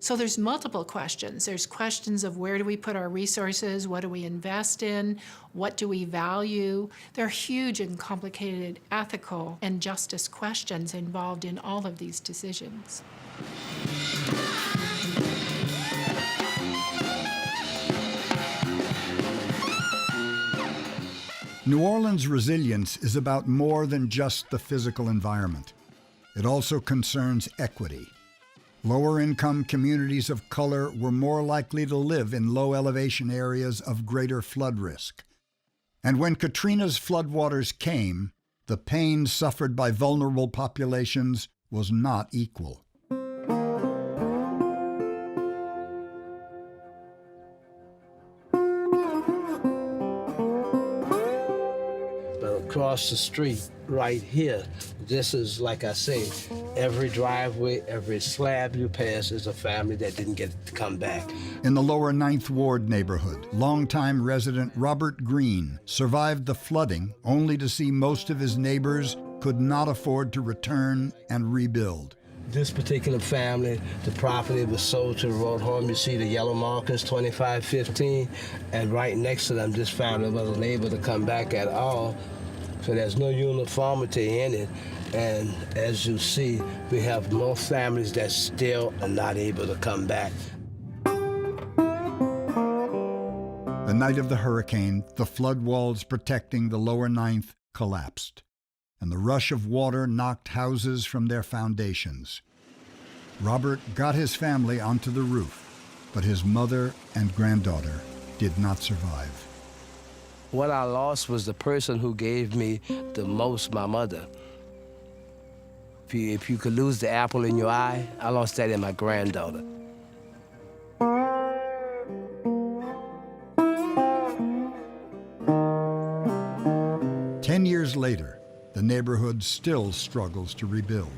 So there's multiple questions. There's questions of where do we put our resources, what do we invest in, what do we value. There are huge and complicated ethical and justice questions involved in all of these decisions. New Orleans' resilience is about more than just the physical environment. It also concerns equity. Lower-income communities of color were more likely to live in low-elevation areas of greater flood risk. And when Katrina's floodwaters came, the pain suffered by vulnerable populations was not equal. Across the street, right here, this is, like I say, every driveway, every slab you pass is a family that didn't get to come back. In the lower 9th Ward neighborhood, longtime resident Robert Green survived the flooding only to see most of his neighbors could not afford to return and rebuild. This particular family, the property was sold to the road home. You see the yellow markings, 2515, and right next to them, this family wasn't able to come back at all. So there's no uniformity in it. And as you see, we have more families that still are not able to come back. The night of the hurricane, the flood walls protecting the lower 9th collapsed, and the rush of water knocked houses from their foundations. Robert got his family onto the roof, but his mother and granddaughter did not survive. What I lost was the person who gave me the most, my mother. If you could lose the apple in your eye, I lost that in my granddaughter. Ten years later, the neighborhood still struggles to rebuild.